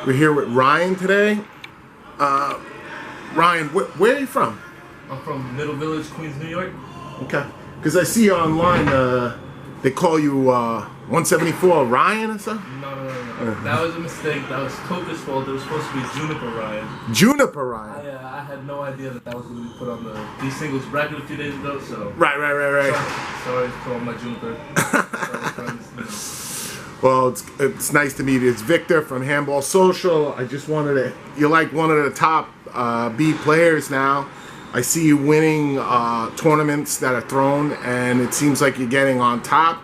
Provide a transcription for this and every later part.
We're here with Ryan today. Ryan, where are you from? I'm from Middle Village, Queens, New York. Okay. Because I see you online, they call you 174 Ryan or something? No. That was a mistake. That was Coca's fault. It was supposed to be Juniper Ryan. Juniper Ryan? I had no idea that was going to be put on the D-singles bracket a few days ago, so... Right. Sorry to all my Juniper friends. Well, it's nice to meet you. It's Victor from Handball Social. I just wanted to... You're like one of the top B players now. I see you winning tournaments that are thrown, and it seems like you're getting on top,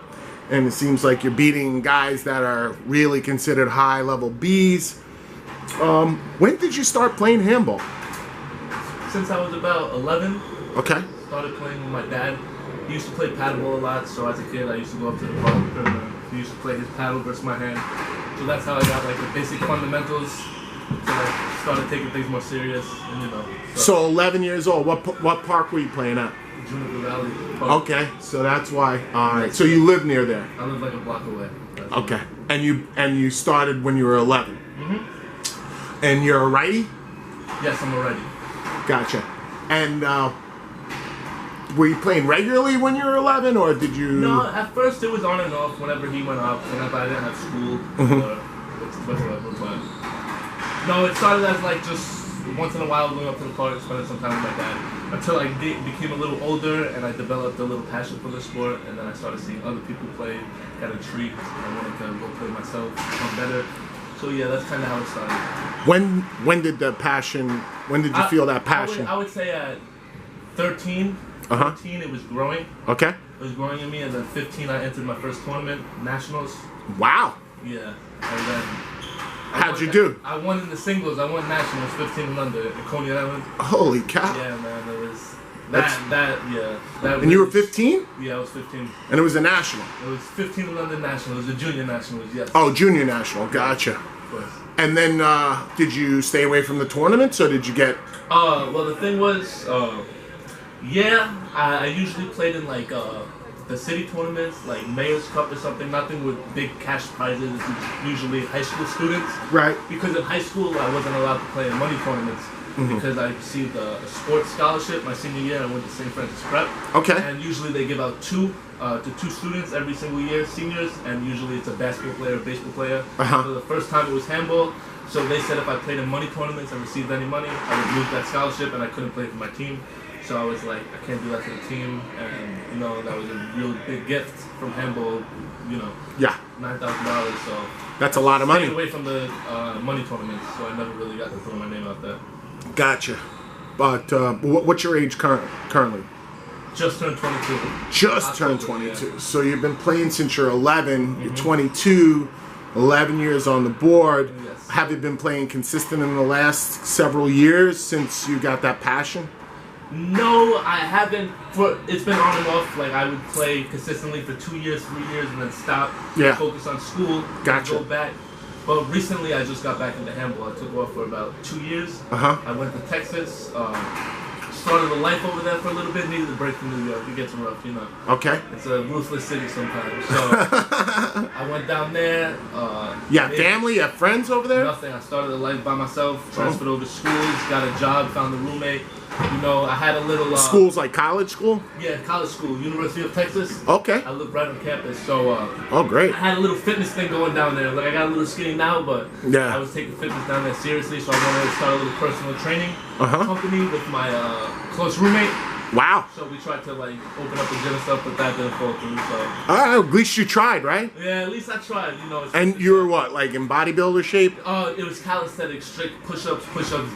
and it seems like you're beating guys that are really considered high-level Bs. When did you start playing handball? Since I was about 11. Okay. Started playing with my dad. He used to play paddleball a lot, so as a kid I used to go up to the park with him, and he used to play his paddle versus my hand. So that's how I got like the basic fundamentals. So I started taking things more serious, and you know. So 11 years old. What park were you playing at? Juniper Valley Park. Okay, so that's why. All right. So you live near there. I live like a block away. Okay. And you started when you were 11. Mm-hmm. And you're a righty? Yes, I'm a righty. Gotcha. And were you playing regularly when you were 11, or did you? No, at first it was on and off. Whenever he went up, whenever I didn't have school or whatever. But no, it started as like just once in a while going up to the park, spending some time with my dad. Until I became a little older and I developed a little passion for the sport, and then I started seeing other people play, got intrigued, and I wanted to go play myself, become better. So yeah, that's kind of how it started. When did the passion? When did you feel that passion? I would say at 13. 13, it was growing. Okay. It was growing in me, and then 15, I entered my first tournament, nationals. Wow. Yeah, and then. How'd you do? I won in the singles. I won nationals, 15 and under, at Coney Island. Holy cow. Yeah, man, it was that. And you were 15? Yeah, I was 15. And it was a national? It was 15 and under national. It was a junior nationals, yes. Oh, junior national. Gotcha. Of course. And then, did you stay away from the tournaments, or did you get? Well, the thing was, I usually played in like the city tournaments, like Mayor's Cup or something. Nothing with big cash prizes. It's usually high school students. Right. Because in high school I wasn't allowed to play in money tournaments. Because I received a sports scholarship my senior year. I went to St. Francis Prep. Okay. And usually they give out two students every single year, seniors, and usually it's a basketball player, a baseball player. So the first time it was handball. So they said if I played in money tournaments and received any money, I would lose that scholarship and I couldn't play for my team. So I was like, I can't do that for the team, and you know that was a real big gift from handball. You know. Yeah. $9,000. So. That's a lot of money. Stayed away from the money tournaments, so I never really got to throw my name out there. Gotcha. But what's your age currently? Just turned 22. Just turned 22. Yeah. So you've been playing since you're 11. You're 22. 11 years on the board. Yes. Have you been playing consistent in the last several years since you got that passion? No, I haven't. It's been on and off. Like I would play consistently for 2 years, 3 years, and then stop. Yeah. Focus on school. Gotcha. Go back. But recently, I just got back into handball. I took off for about 2 years. I went to Texas. Started a life over there for a little bit. Needed a break from New York. It gets rough, you know. Okay. It's a ruthless city sometimes. So I went down there. You have family? You have friends over there? Nothing. I started a life by myself. Transferred over to schools. Got a job. Found a roommate. You know, I had a little... Schools like college school? Yeah, college school. University of Texas. Okay. I live right on campus, so... oh, great. I had a little fitness thing going down there. Like, I got a little skinny now, but yeah. I was taking fitness down there seriously, so I wanted to start a little personal training company with my close roommate. Wow. So we tried to, like, open up a gym and stuff, but that didn't fall through, so... At least you tried, right? Yeah, at least I tried, you know. And you were what, like in bodybuilder shape? It was calisthenics, strict push-ups,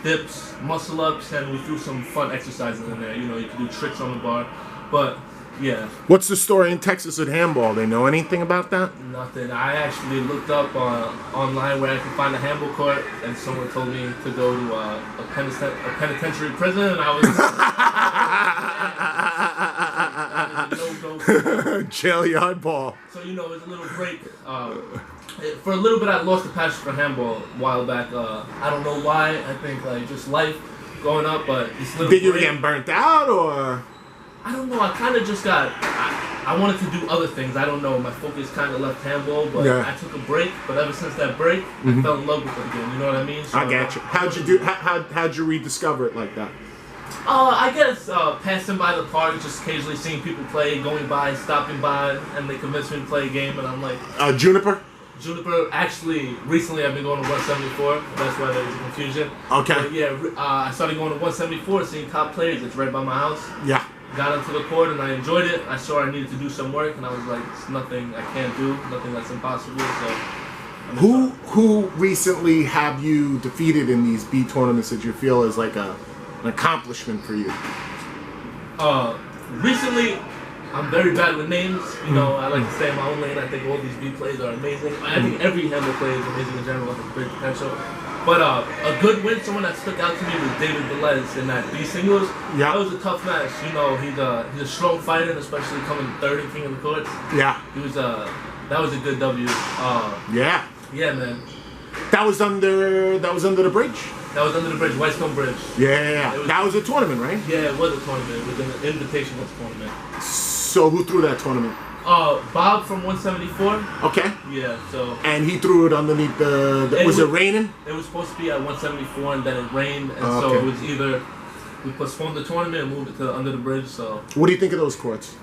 dips, muscle-ups, and we threw some fun exercises in there. You know, you could do tricks on the bar, but, yeah. What's the story in Texas at handball? They know anything about that? Nothing. I actually looked up online where I could find a handball court, and someone told me to go to a penitentiary prison, and I was... Jail yard ball. So, you know, it was a little break. For a little bit, I lost the passion for handball a while back. I don't know why. I think, like, just life growing up, but this little Did you get burnt out, or...? I don't know. I kind of just got... I wanted to do other things. I don't know. My focus kind of left handball, but I took a break. But ever since that break, I fell in love with it again. You know what I mean? So I got you. How'd you rediscover it like that? I guess passing by the park, just occasionally seeing people play, going by, stopping by, and they convinced me to play a game, and I'm like... Juniper? Juniper, actually, recently I've been going to 174. That's why there's confusion. Okay. But yeah, I started going to 174, seeing top players. It's right by my house. Yeah. Got into the court, and I enjoyed it. I saw I needed to do some work, and I was like, it's nothing I can't do, nothing that's impossible, so... Who recently have you defeated in these B tournaments that you feel is like an accomplishment for you? Recently, I'm very bad with names. You know, I like to stay in my own lane. I think all these B plays are amazing. I think every handle play is amazing in general, with great potential. But a good win, someone that stuck out to me was Delevan in that B singles. Yeah. That was a tough match. You know, he's a strong fighter, especially coming third and king of the courts. Yeah. He was that was a good W. Yeah. Yeah, man. That was under the bridge. That was under the bridge, Whitestone Bridge. Yeah. That was a tournament, right? Yeah, it was a tournament. It was an invitational tournament. So who threw that tournament? Bob from 174. Okay. Yeah, so... And he threw it underneath was it raining? It was supposed to be at 174, and then it rained, and so it was either... We postponed the tournament and moved it to under the bridge, so... What do you think of those courts?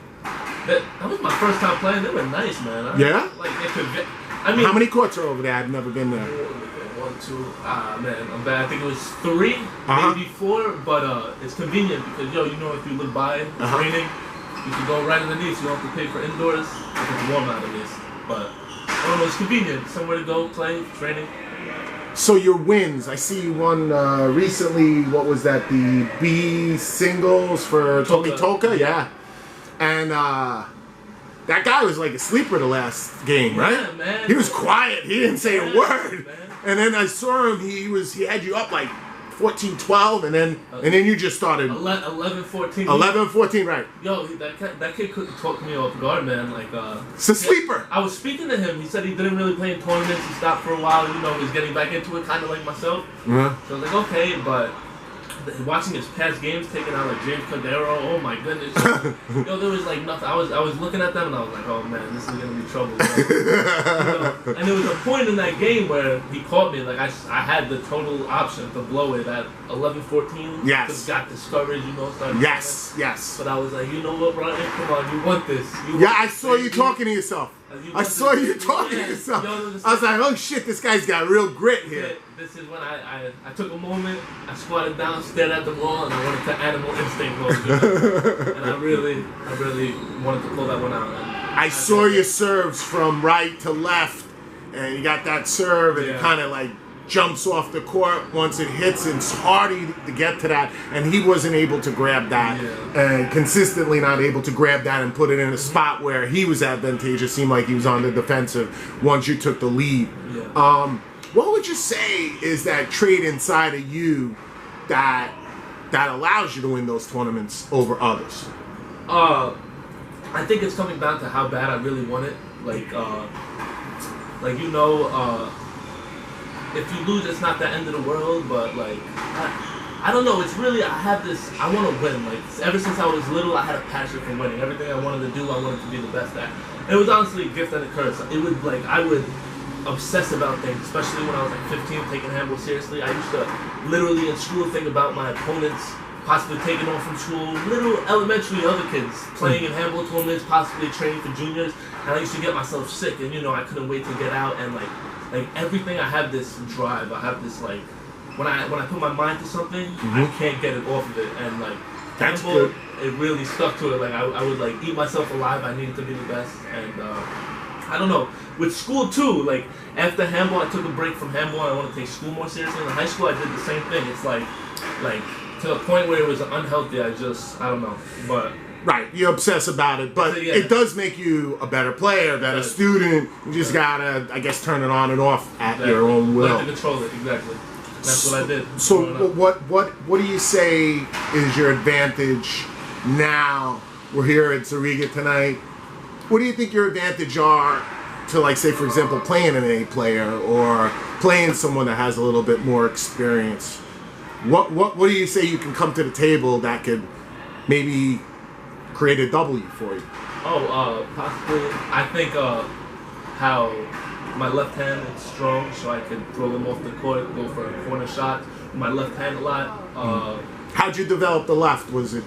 That was my first time playing. They were nice, man. Yeah? Like, I mean... How many courts are over there? I've never been there. 1, 2... man, I'm bad. I think it was 3, maybe 4, but it's convenient because, you know, if you live by, it's raining, you can go right underneath, so you don't have to pay for indoors. If it's warm out, at least. But, I don't know, it's convenient. Somewhere to go, play, training. So your wins, I see you won recently, what was that, the B singles for Toka? Yeah. And that guy was like a sleeper the last game, right? Yeah, man. He was quiet. He didn't say a word. Man. And then I saw him, he had you up like 14-12, and then you just started 11-14. 11-14, right? Yo, that kid couldn't talk me off guard, man. Like, it's a sleeper. I was speaking to him. He said he didn't really play in tournaments. He stopped for a while. You know, he's getting back into it, kind of like myself. So I was like, okay, but watching his past games, taking out like James Cordero, oh my goodness. Yo, there was like nothing. I was looking at them and I was like, oh man, this is gonna be trouble. You know? And there was a point in that game where he caught me. Like I had the total option to blow it at 11-14. Yes. Just got discouraged, you know. Yes. But I was like, you know what, Brian? Come on, you want this. I saw you talking to yourself. I saw you talking to yourself. I was like, oh shit, this guy's got real grit here. This is when I took a moment, I squatted down, stared at the wall, and I wanted to animal instinct mode. You know? And I really wanted to pull that one out. I saw your serves from right to left, and you got that serve, and it kind of like jumps off the court once it hits. It's hardy to get to that, and he wasn't able to grab that, and consistently not able to grab that and put it in a spot where he was advantageous. Seemed like he was on the defensive once you took the lead. What would you say is that trait inside of you that allows you to win those tournaments over others? I think it's coming down to how bad I really want it. You know, if you lose, it's not the end of the world, but like, I don't know, it's really, I want to win. Like, ever since I was little, I had a passion for winning. Everything I wanted to do, I wanted to be the best at. And it was honestly a gift and a curse. I would obsess about things, especially when I was like 15, taking handball seriously. I used to literally in school think about my opponents possibly taking off from school, little elementary other kids playing in handball tournaments, possibly training for juniors, and I used to get myself sick, and you know, I couldn't wait to get out, and like everything, I have this drive, I have this like, when I put my mind to something, I can't get it off of it, and like, handball, it really stuck to it. Like I would like eat myself alive. I needed to be the best, and I don't know. With school too, like after handball, I took a break from handball. I want to take school more seriously. In high school, I did the same thing. It's like to the point where it was unhealthy. I don't know, but. Right, you obsess about it, but it does make you a better player, better student. You just gotta, I guess, turn it on and off at your own will. Learn to control it, exactly. That's what I did. So what do you say is your advantage now? We're here at Zerega tonight. What do you think your advantage are to, like, say, for example, playing an A player or playing someone that has a little bit more experience? What do you say you can come to the table that could maybe create a W for you? Possibly. I think how my left hand is strong, so I can throw them off the court, go for a corner shot with my left hand a lot. How'd you develop the left? Was it?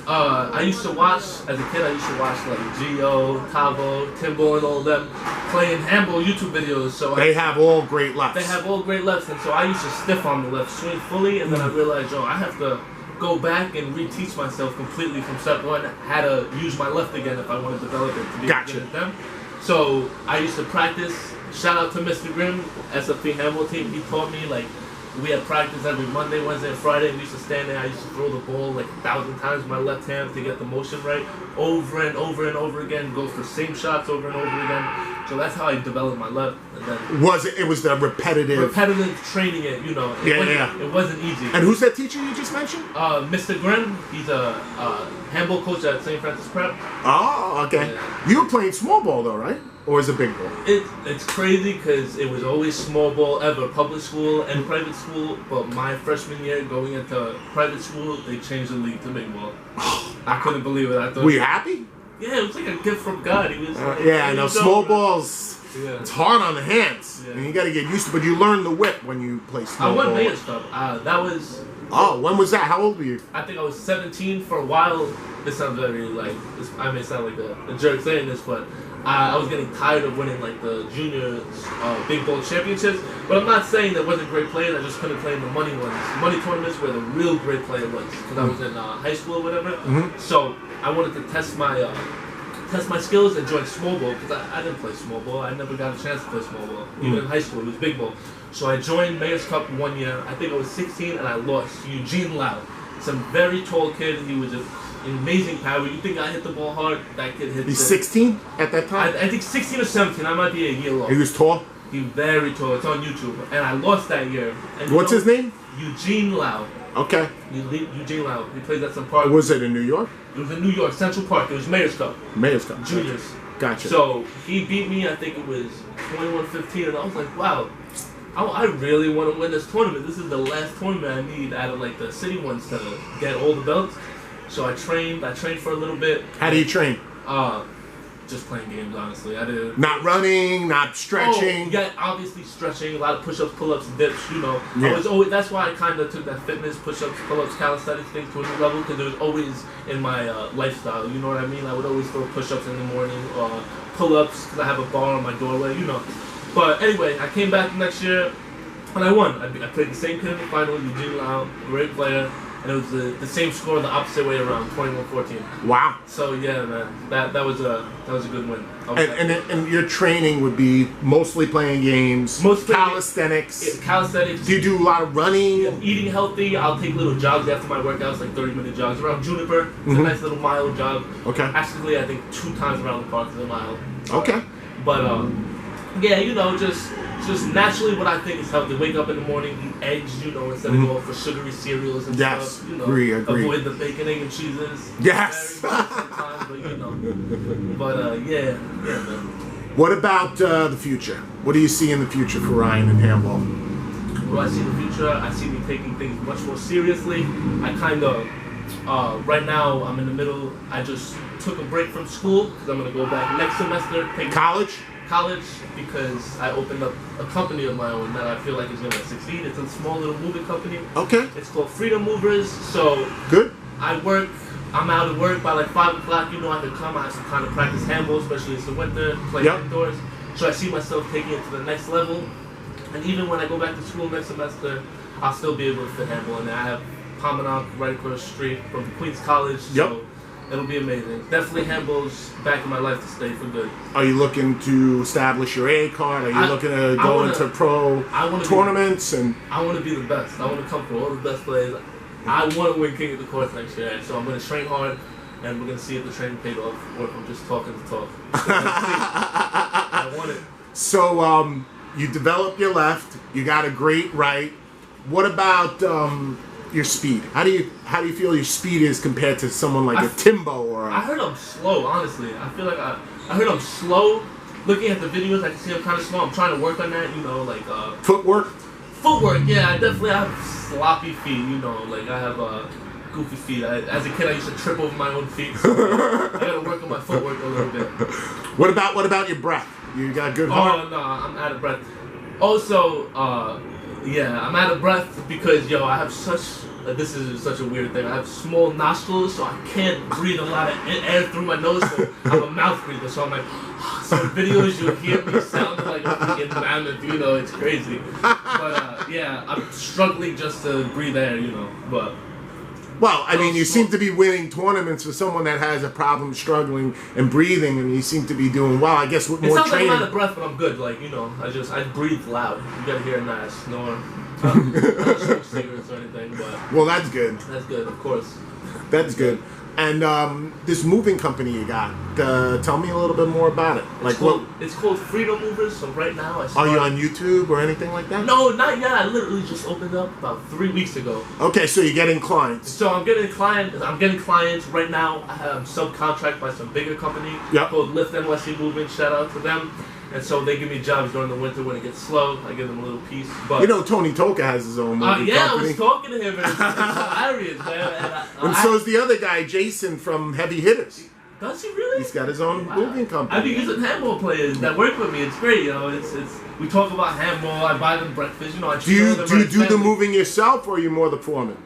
I used to watch, as a kid, I used to watch like Gio, Tavo, Timbo, and all of them playing handball YouTube videos. So they have all great lefts. They have all great lefts, and so I used to stiff on the left, swing fully, and then I realized, I have to go back and reteach myself completely from step one how to use my left again if I want to develop it to be good at them. So I used to practice. Shout out to Mr. Grimm, SFP handball team. He taught me like. We had practice every Monday, Wednesday, and Friday. We used to stand there. I used to throw the ball like 1,000 times with my left hand to get the motion right, over and over and over again. Go for same shots over and over again. So that's how I developed my left. And then it was the repetitive training it. It wasn't easy. And who's that teacher you just mentioned? Mr. Grimm. He's a handball coach at St. Francis Prep. Oh, okay. Yeah. You were playing small ball though, right? Or is it big ball? It's crazy because it was always small ball ever, public school and private school. But my freshman year going into private school, they changed the league to big ball. I couldn't believe it. I thought. Were you happy? Yeah, it was like a gift from God. He was. I know. Small balls. Yeah. It's hard on the hands, and you got to get used to. But you learn the whip when you play small ball. I won Mayor's Cup. That was. Oh, when was that? How old were you? I think I was 17 for a while. This sounds very I may sound like a jerk saying this, but. I was getting tired of winning like the junior big ball championships, but I'm not saying there wasn't great players. I just couldn't play in the money tournaments where the real great player was, because I was in high school or whatever. Mm-hmm. So I wanted to test my skills and join small ball because I didn't play small ball. I never got a chance to play small ball. Even in high school, it was big ball. So I joined Mayor's Cup one year. I think I was 16 and I lost to Eugene Lau, some very tall kid. He was amazing power. You think I hit the ball hard? That kid hit. He's 16 at that time? I think 16 or 17. I might be a year off. He was tall? He was very tall. It's on YouTube. And I lost that year. And what's his name? Eugene Lau. Okay. Eugene Lau. He plays at some park. Was it in New York? It was in New York, Central Park. It was Mayor's Cup. Mayor's Cup. Juniors. Gotcha. So he beat me. I think it was 21-15. And I was like, wow. I really want to win this tournament. This is the last tournament I need out of like the city ones to get all the belts. So I trained for a little bit. How do you train? Just playing games, honestly. I did. Not running, not stretching. Oh, yeah, obviously stretching, a lot of push-ups, pull-ups, dips, Yeah. I was always, that's why I kind of took that fitness, push-ups, pull-ups, calisthenics thing to a new level, because it was always in my lifestyle, you know what I mean? I would always throw push-ups in the morning, pull-ups, because I have a bar on my doorway, But anyway, I came back next year, and I won. I played the same kid in the final, Eugene Lau, great player. And it was the same score the opposite way around, 21-14. Wow. So yeah, man, that was a good win. And your training would be mostly playing games, calisthenics. Calisthenics. Do you do a lot of running? Yeah, eating healthy. I'll take little jogs after my workouts, like 30-minute jogs around Juniper. It's a nice little mile jog. Okay. Actually, I think 2 times around the park is a mile. Okay. But yeah, just naturally what I think is healthy. Wake up in the morning, eat eggs, instead of going for sugary cereals and stuff. Agree. Avoid the bacon, egg, and cheeses. Yes. Sometimes, but yeah, man. What about the future? What do you see in the future for Ryan and handball? What do I see in the future? I see me taking things much more seriously. I kind of, right now, I'm in the middle. I just took a break from school because I'm going to go back next semester. College, because I opened up a company of my own that I feel like is going to succeed. It's a small little moving company. Okay. It's called Freedom Movers. So good. I'm out of work by like 5 o'clock. I could come. I have some kind of practice handball, especially it's the winter, play indoors. So I see myself taking it to the next level. And even when I go back to school next semester, I'll still be able to fit handball in there. I have Pomonok right across the street from Queens College. So it'll be amazing. Definitely handball's back in my life to stay for good. Are you looking to establish your A card? Are you looking to go into pro tournaments? I want to be the best. I want to come for all the best players. I want to win King of the Courts next year. So I'm going to train hard, and we're going to see if the training paid off or if I'm just talking to talk. So I want it. So you develop your left. You got a great right. What about your speed? How do you feel your speed is compared to someone like a Timbo or? I heard I'm slow. Honestly, I feel like I heard I'm slow. Looking at the videos, I can see I'm kind of slow. I'm trying to work on that. Footwork. Yeah, I definitely have sloppy feet. I have goofy feet. As a kid, I used to trip over my own feet. So I gotta work on my footwork a little bit. What about your breath? You got good heart? Oh no, I'm out of breath. Also, yeah, I'm out of breath because I have such. This is such a weird thing. I have small nostrils, so I can't breathe a lot of air through my nose. So I'm a mouth breather. So I'm like, so in videos you'll hear me sound like a freaking mammoth. It's crazy. But yeah, I'm struggling just to breathe air. But. Well, I mean, you seem to be winning tournaments for someone that has a problem struggling and breathing, and you seem to be doing well. I guess with more training. It sounds like I'm out of breath, but I'm good. I breathe loud. You gotta hear it nice. No smoke cigarettes or anything, but. Well, that's good. That's good, of course. That's good. And this moving company you got, tell me a little bit more about it. It's called Freedom Movers. So right now, are you on YouTube or anything like that? No, not yet. I literally just opened up about 3 weeks ago. Okay, so you're getting clients. So I'm getting clients right now. I have subcontract by some bigger company called Lift NYC Movement. Shout out to them. And so they give me jobs during the winter when it gets slow. I give them a little piece. But Tony Toka has his own movie company. I was talking to him, and it's hilarious, man. And so is the other guy, Jason from Heavy Hitters. Does he really? He's got his own moving company. I've been using handball players that work with me. It's great, It's we talk about handball. I buy them breakfast. I do you do the moving yourself, or are you more the foreman?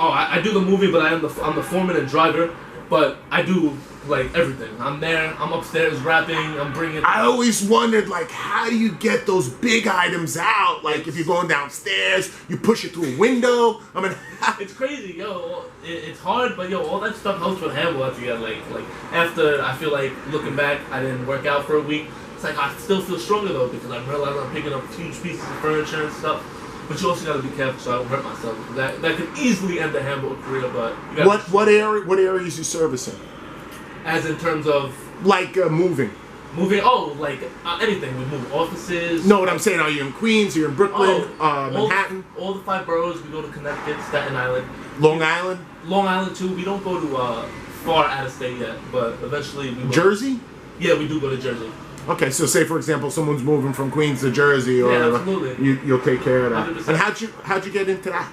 Oh, I do the moving, but I'm the foreman and driver. But I do everything. I'm there. I'm upstairs rapping. I'm bringing. I always wondered how do you get those big items out? If you're going downstairs, you push it through a window. I mean, it's crazy, It's hard, but all that stuff helps with handball at the end. After I feel like looking back, I didn't work out for a week. It's I still feel stronger though because I realize I'm picking up huge pieces of furniture and stuff. But you also got to be careful so I don't hurt myself. That could easily end the handball career. But what areas you servicing? As in terms of moving. Moving? Anything. We move offices. No, what I'm saying, are you in Queens? You're in Brooklyn, Manhattan? All the 5 boroughs. We go to Connecticut, Staten Island. Long Island? Long Island too. We don't go to far out of state yet, but eventually we will. Jersey? Yeah, we do go to Jersey. Okay, so say for example, someone's moving from Queens to Jersey, or absolutely. You'll take care of that. 100%. And how'd you get into that?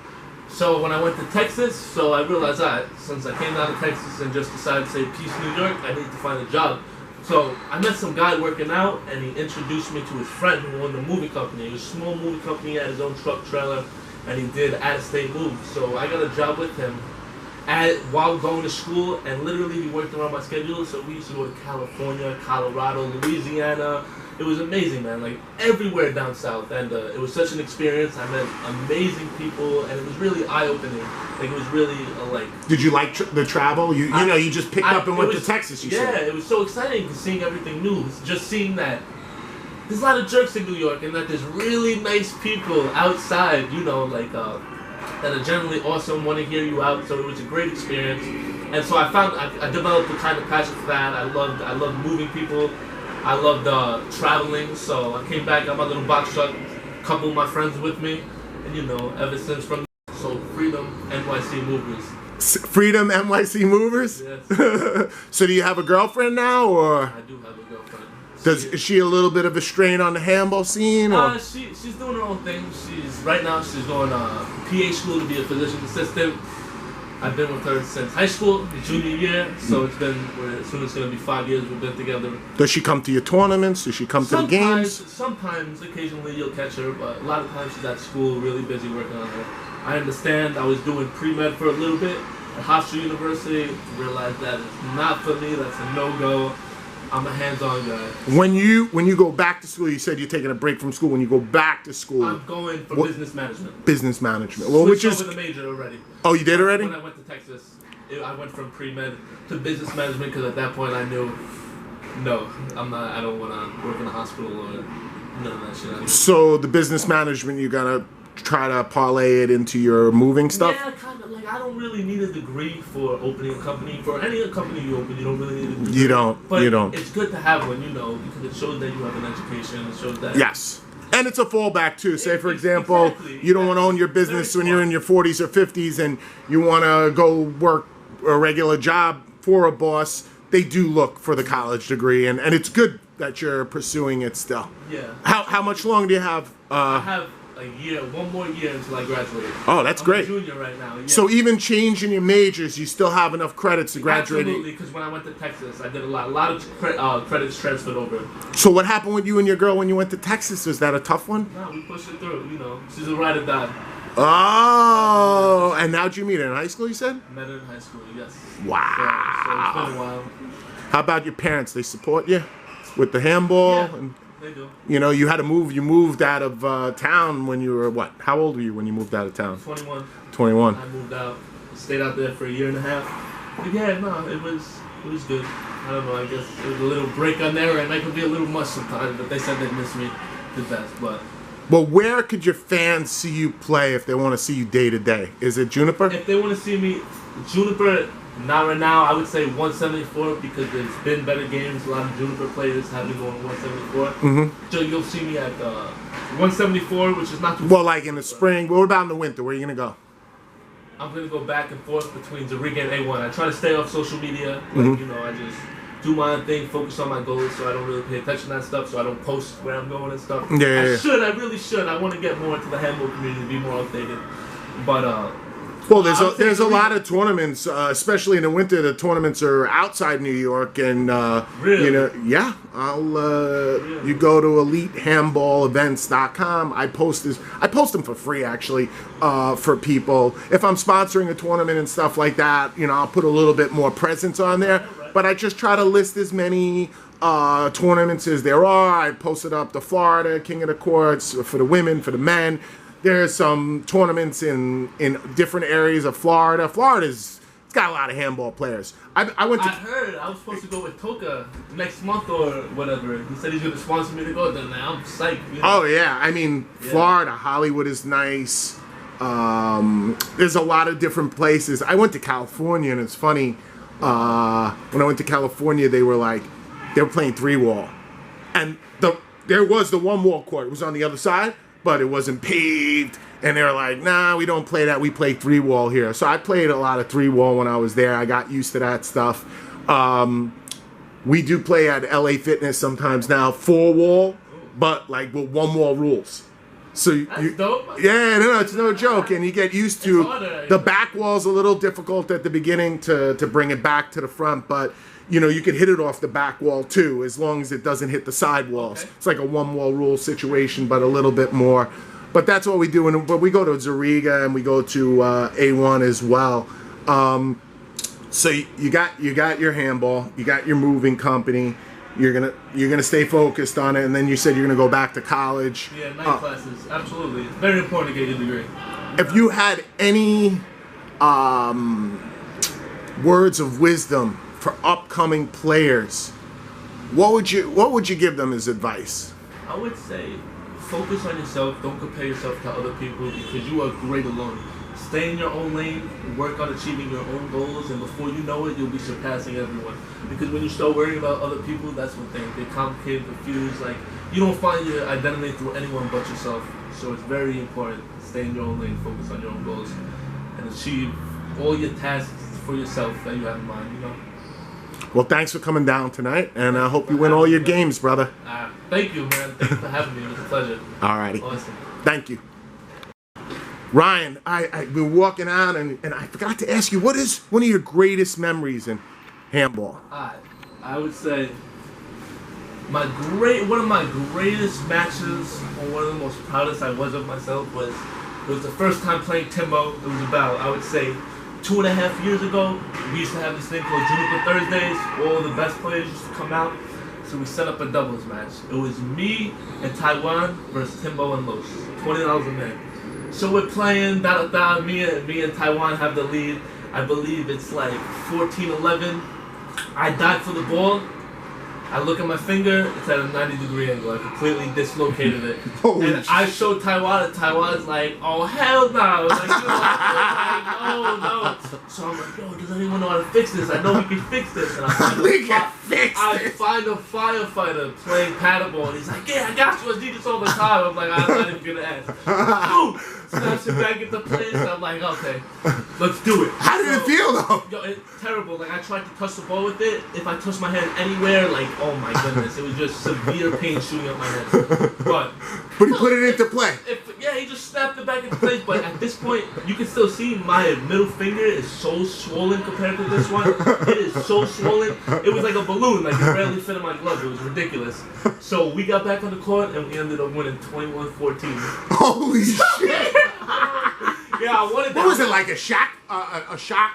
So when I went to Texas, I realized that since I came down to Texas and just decided to say peace, New York, I need to find a job. So I met some guy working out, and he introduced me to his friend who owned a movie company. It was a small movie company. He had his own truck trailer, and he did out-of-state moves. So I got a job with him while going to school, and literally he worked around my schedule. So we used to go to California, Colorado, Louisiana. It was amazing, man. Everywhere down south, and it was such an experience. I met amazing people, and it was really eye-opening. It was really Did you like the travel? You just picked up and went to Texas. You said. Yeah, it was so exciting seeing everything new. Just seeing that there's a lot of jerks in New York, and that there's really nice people outside. That are generally awesome, want to hear you out. So it was a great experience, and so I developed a kind of passion for that. I loved moving people. I loved traveling, so I came back, got my little box truck, a couple of my friends with me, and ever since so Freedom NYC Movers. Freedom NYC Movers? Yes. So do you have a girlfriend now, or? I do have a girlfriend. Is she a little bit of a strain on the handball scene? Or? She's doing her own thing. Right now she's going PA school to be a physician assistant. I've been with her since high school, the junior year, so as soon as it's going to be 5 years we've been together. Does she come to your tournaments? Does she come to the games? Sometimes, occasionally you'll catch her, but a lot of times she's at school, really busy working on her. I understand. I was doing pre-med for a little bit at Hofstra University. Realized that it's not for me. That's a no-go. I'm a hands-on guy. When you go back to school, you said you're taking a break from school. When you go back to school, I'm going for business management. Business management. Well, which is over the major already. Oh, you did already? When I went to Texas, I went from pre-med to business management because at that point I knew, no, I'm not. I don't want to work in a hospital or none of that shit. So the business management, you gotta try to parlay it into your moving stuff. Yeah, kind of. I don't really need a degree for opening a company. For any company you open, you don't really need a degree. You don't. But you don't. It's good to have one, because it shows that you have an education. It shows that. Yes. And it's a fallback too. Say, for example, you don't want to own your business when you're in your 40s or 50s and you want to go work a regular job for a boss. They do look for the college degree, and it's good that you're pursuing it still. Yeah. How much longer do you have? I have one more year until I graduate. Oh, that's great. I'm a junior right now. Yeah. So even changing your majors, you still have enough credits to graduate. Absolutely, because when I went to Texas, I did a lot of credits transferred over. So what happened with you and your girl when you went to Texas? Was that a tough one? No, we pushed it through. You know, she's a ride or die. Oh, and how'd you meet her in high school? You said? Met her in high school. Yes. Wow. So it's been a while. How about your parents? They support you with the handball? Yeah, and they do. you know, you had to move. You moved out of town when you were what? How old were you when you moved out of town? 21. 21. I moved out. Stayed out there for a year and a half. But yeah, no, it was good. I don't know. I guess it was a little break on there, and I could be a little much sometimes. But they said they miss me the best. But well, where could your fans see you play if they want to see you day to day? Is it Juniper? if they want to see me, Juniper. Not right now. I would say 174 because there's been better games. A lot of Juniper players have been going 174. Mm-hmm. So you'll see me at 174, which is not too. Well, like in the spring. What about in the winter? Where are you gonna go? I'm gonna go back and forth between Zerega and A1. I try to stay off social media. Like, Mm-hmm. you know, I just do my own thing, focus on my goals, so I don't really pay attention to that stuff. So I don't post where I'm going and stuff. Yeah. I really should. I want to get more into the handball community, be more updated. But Well, there's a lot of tournaments, especially in the winter. The tournaments are outside New York, and Really? you know, yeah. You go to EliteHandballEvents.com. I post them for free actually for people. If I'm sponsoring a tournament and stuff like that, you know, I'll put a little bit more presence on there. But I just try to list as many tournaments as there are. I posted up the Florida King of the Courts for the women, for the men. There's some tournaments in different areas of Florida. It's got a lot of handball players. I heard I was supposed to go with Toka next month or whatever. He said he's going to sponsor me to go there. Now I'm psyched. You know? Oh yeah, I mean Florida, Hollywood is nice. There's a lot of different places. I went to California, and it's funny. When I went to California, they were playing 3-wall, and there was the 1-wall court. It was on the other side, but it wasn't paved. And they were like, nah, we don't play that. We play 3-wall here. So I played a lot of 3-wall when I was there. I got used to that stuff. We do play at LA Fitness sometimes now, 4-wall, but like with 1-wall rules. So That's dope. yeah, no, it's no joke. And you get used to the back wall's a little difficult at the beginning to bring it back to the front, but you know, you can hit it off the back wall too, as long as it doesn't hit the side walls. Okay. It's like a 1-wall rule situation, but a little bit more. But that's what we do, but we go to Zerega and we go to A1 as well. So you got your handball, you got your moving company. You're gonna stay focused on it, and then you said you're gonna go back to college. Yeah, night classes, absolutely. It's very important to get your degree. If you had any words of wisdom for upcoming players, what would you give them as advice? I would say focus on yourself. Don't compare yourself to other people because you are great alone. Stay in your own lane, work on achieving your own goals, and before you know it, you'll be surpassing everyone. Because when you start worrying about other people, that's when things get complicated, confused. Like, you don't find your identity through anyone but yourself. So it's very important. Stay in your own lane, focus on your own goals, and achieve all your tasks for yourself that you have in mind, you know? Well, thanks for coming down tonight, and I hope you win all your games, brother. Thank you, man. Thank you for having me. It was a pleasure. All righty. Awesome. Thank you. Ryan, I've been walking out, and I forgot to ask you, what is one of your greatest memories in handball? I would say one of my greatest matches, or one of the most proudest I was of myself, it was the first time playing Timbo. It was about, I would say, 2.5 years ago. We used to have this thing called Juniper Thursdays. All the best players used to come out. So we set up a doubles match. It was me and Taiwan versus Timbo and Los. $20 a man. So we're playing, me and Taiwan have the lead. I believe it's like 14-11. I dive for the ball. I look at my finger, it's at a 90-degree angle. I completely dislocated it. And I show Taiwan, and Taiwan's like, oh, hell no. Like, no. So I'm like, yo, does anyone know how to fix this? I know we can fix this. And I find a firefighter playing paddleball, and he's like, yeah, I got you. I do this all the time. I'm like, I'm not even going to ask. snaps it back into place. I'm like, okay, let's do it. How did it feel though? Yo, it's terrible. Like I tried to touch the ball with it. If I touched my hand anywhere, like, oh my goodness, it was just severe pain shooting up my head. But he put it into play. Yeah, he just snapped it back into place. But at this point, you can still see my middle finger is so swollen compared to this one. It is so swollen. It was like a balloon. Like it barely fit in my glove. It was ridiculous. So we got back on the court and we ended up winning 21-14. Holy shit! Yeah, I wanted that. What was it, like a shock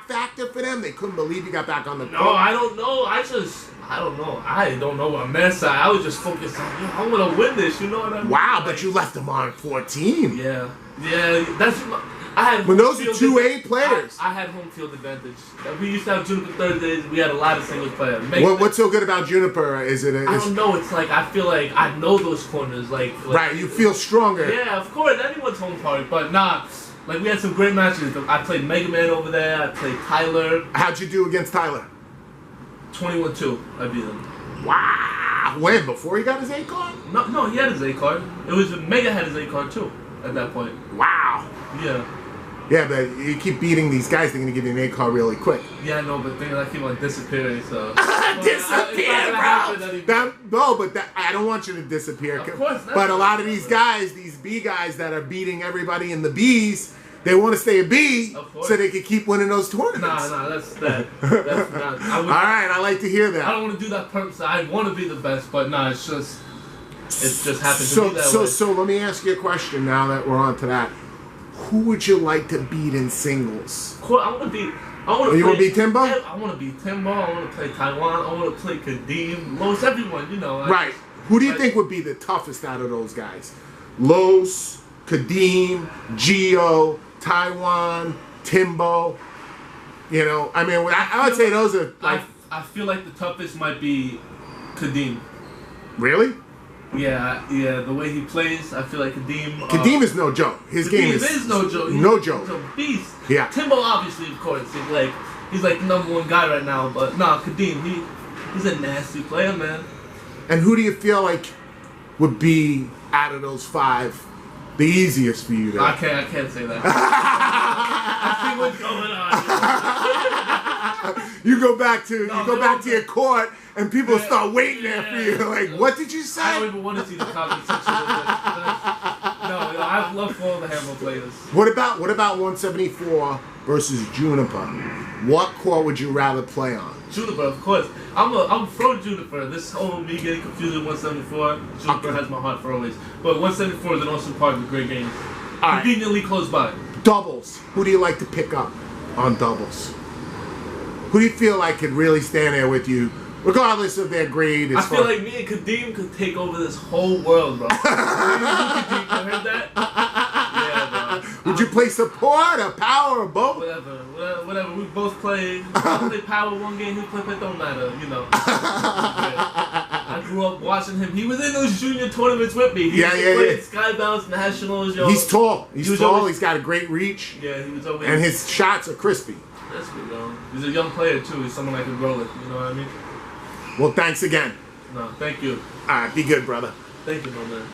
factor for them? They couldn't believe you got back on the court? No, I don't know. I don't know. I don't know what mess I was just focused on. Yo, I want to win this. You know what I mean? Wow, like, but you left them on 14. Yeah. That's I had. When those are 2A players. I had home field advantage. We used to have Juniper Thursdays. We had a lot of singles players. What's so good about Juniper? I don't know. It's like I feel like I know those corners. Like right, you feel stronger. Yeah, of course. Anyone's home party, but nah. Like we had some great matches. I played Mega Man over there. I played Tyler. How'd you do against Tyler? 21-2. I beat him. Wow. When? Before he got his A card? No, he had his A card. It was Mega had his A card too at that point. Wow. Yeah. Yeah, but you keep beating these guys, they're gonna give you an A card really quick. Yeah, I know, but things like keep on disappearing, so. Disappear, bro! But I don't want you to disappear. Of course not. But a lot of these guys, these B guys that are beating everybody in the Bs, they want to stay a B so they can keep winning those tournaments. Nah, that's not. Alright, I like to hear that. I don't want to do that purpose. I want to be the best, but nah, it just happens to be that way. So let me ask you a question now that we're on to that. Who would you like to beat in singles? I want to beat. You want to beat Timbo? I want to beat Timbo. I want to play Taiwan. I want to play Kadeem. Los, everyone, you know. Right. Who do you think would be the toughest out of those guys? Los, Kadeem, Gio, Taiwan, Timbo. You know, I mean, I would say those are like. I feel like the toughest might be Kadeem. Really? Yeah, the way he plays, I feel like Kadeem... Kadeem is no joke. His game is no joke. No joke. He's a beast. Yeah. Timbo, obviously, of course. He's like the number one guy right now. But, nah, Kadeem, he's a nasty player, man. And who do you feel like would be, out of those 5, the easiest for you to... I can't say that. I see what's going on. You go back to your court and people start waiting there for you. Like, what did you say? I don't even want to see the comment section of this. No, I have love for all the handball players. What about 174 versus Juniper? What court would you rather play on? Juniper, of course. I'm pro Juniper. This whole me getting confused with 174, Juniper has my heart for always. But 174 is an awesome part of a great game. Conveniently close by. Doubles. Who do you like to pick up on doubles? Who do you feel like could really stand there with you, regardless of their grade? I feel like me and Kadeem could take over this whole world, bro. Kadeem, you heard that? Yeah, bro. Would you play support or power or both? Whatever. We both play. I play power one game, he play it don't matter, you know. I grew up watching him. He was in those junior tournaments with me. He played Skybounce Nationals. Yo. He's tall. He's tall. He's got a great reach. Yeah, he was always. And his shots are crispy. That's good, bro. He's a young player too. He's someone I can roll with. You know what I mean? Well, thanks again. No, thank you. All right, be good, brother. Thank you, my man.